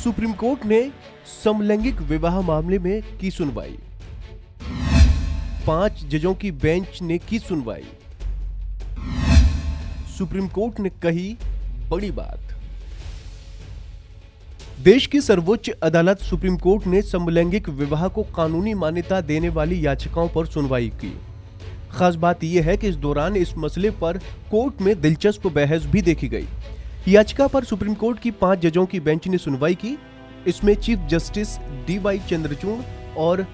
Supreme court ने समलैंगिक विवाह मामले में की सुनवाई। 5 जजों की बेंच ने की सुनवाई। सुप्रीम कोर्ट ने कही बड़ी बात। देश की सर्वोच्च अदालत सुप्रीम कोर्ट ने समलैंगिक विवाह को कानूनी मान्यता देने वाली याचिकाओं पर सुनवाई की। खास बात यह है कि इस दौरान इस मसले पर कोर्ट में दिलचस्प बहस भी देखी गई। याचिका पर सुप्रीम कोर्ट की 5 जजों की बेंच ने सुनवाई की। इसमें चीफ जस्टिस डी.वाई. चंद्रचूड़ और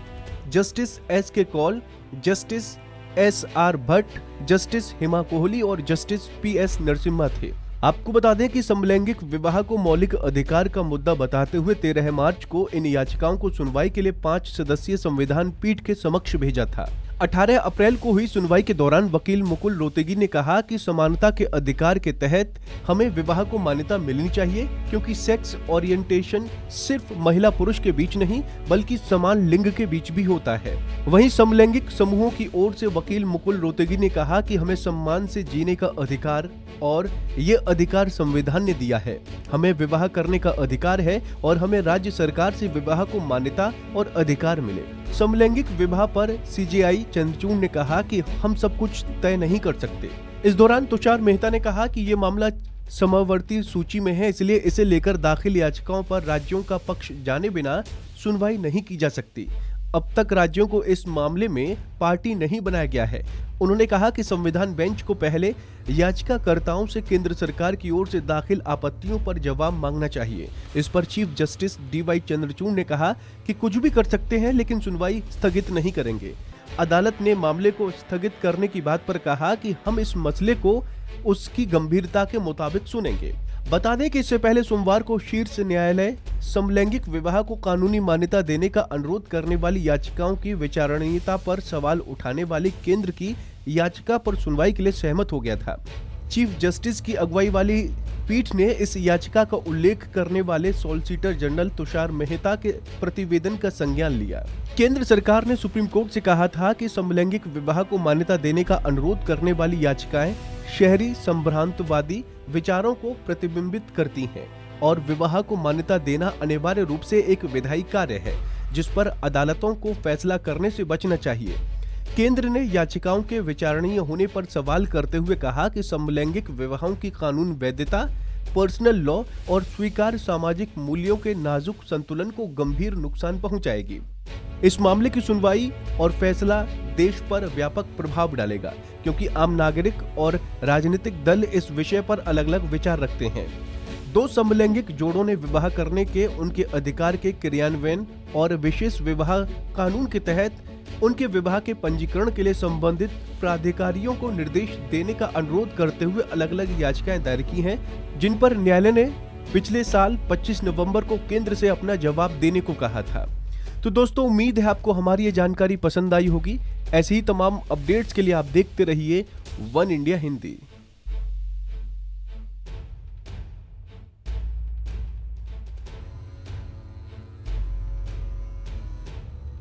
justice S K. Kaul, justice S R. Bhat, justice Hima Kohli और जस्टिस पी.एस. नरसिम्हा थे। आपको बता दें कि समलैंगिक विवाह को मौलिक अधिकार का मुद्दा बताते हुए 13 मार्च को इन याचिकाओं को सुनवाई के लिए 5 सदस्यीय संविधान पीठ के समक्ष भेजा था। 18 अप्रैल को हुई सुनवाई के दौरान वकील मुकुल रोहतगी ने कहा कि समानता के अधिकार के तहत हमें विवाह को मान्यता मिलनी चाहिए, क्योंकि सेक्स ओरिएंटेशन सिर्फ महिला पुरुष के बीच नहीं बल्कि समान लिंग के बीच भी होता है। वहीं समलैंगिक समूहों की ओर से वकील मुकुल रोहतगी ने कहा कि हमें सम्मान से जीने का अधिकार और ये अधिकार संविधान ने दिया है। हमें विवाह करने का अधिकार है और हमें राज्य सरकार से विवाह को मान्यता और अधिकार मिले। समलैंगिक विवाह पर सीजेआई चंद्रचूड़ ने कहा कि हम सब कुछ तय नहीं कर सकते। इस दौरान तुषार मेहता ने कहा कि ये मामला समवर्ती सूची में है, इसलिए इसे लेकर दाखिल याचिकाओं पर राज्यों का पक्ष जाने बिना सुनवाई नहीं की जा सकती। अब तक राज्यों को इस मामले में पार्टी नहीं बनाया गया है। उन्होंने कहा कि संविधान बेंच को पहले याचिकाकर्ताओं से केंद्र सरकार की ओर से दाखिल आपत्तियों पर जवाब मांगना चाहिए। इस पर चीफ जस्टिस डी.वाई. चंद्रचूड़ ने कहा कि कुछ भी कर सकते हैं लेकिन सुनवाई स्थगित नहीं करेंगे। अदालत ने मामले को स्थगित करने की बात पर कहा कि हम इस मसले को उसकी गंभीरता के मुताबिक सुनेंगे। बता दें कि इससे पहले सोमवार को शीर्ष न्यायालय समलैंगिक विवाह को कानूनी मान्यता देने का अनुरोध करने वाली याचिकाओं की विचारणीयता पर सवाल उठाने वाली केंद्र की याचिका पर सुनवाई के लिए सहमत हो गया था। चीफ जस्टिस की अगुवाई वाली पीठ ने इस याचिका का उल्लेख करने वाले सॉलिसिटर जनरल तुषार मेहता के प्रतिवेदन का संज्ञान लिया। केंद्र सरकार ने सुप्रीम कोर्ट से कहा था कि समलैंगिक विवाह को मान्यता देने का अनुरोध करने वाली याचिकाएं शहरी संभ्रांतवादी विचारों को प्रतिबिंबित करती हैं और विवाह को मान्यता देना अनिवार्य रूप से एक विधायी कार्य है, जिस पर अदालतों को फैसला करने से बचना चाहिए। केंद्र ने याचिकाओं के विचारणीय होने पर सवाल करते हुए कहा कि समलैंगिक विवाहों की कानून वैधता, पर्सनल लॉ और स्वीकार्य सामाजिक मूल्यों के नाजुक संतुलन को गंभीर नुकसान पहुंचाएगी। इस मामले की सुनवाई और फैसला देश पर व्यापक प्रभाव डालेगा, क्योंकि आम नागरिक और राजनीतिक दल इस विषय पर अलग अलग विचार रखते हैं। 2 समलैंगिक जोड़ों ने विवाह करने के उनके अधिकार के क्रियान्वयन और विशेष विवाह कानून के तहत उनके विवाह के पंजीकरण के लिए संबंधित प्राधिकारियों को निर्देश देने का अनुरोध करते हुए अलग अलग याचिकाएं दायर की हैं, जिन पर न्यायालय ने पिछले साल 25 नवंबर को केंद्र से अपना जवाब देने को कहा था। तो दोस्तों, उम्मीद है आपको हमारी ये जानकारी पसंद आई होगी। ऐसी ही तमाम अपडेट्स के लिए आप देखते रहिए वन इंडिया हिंदी।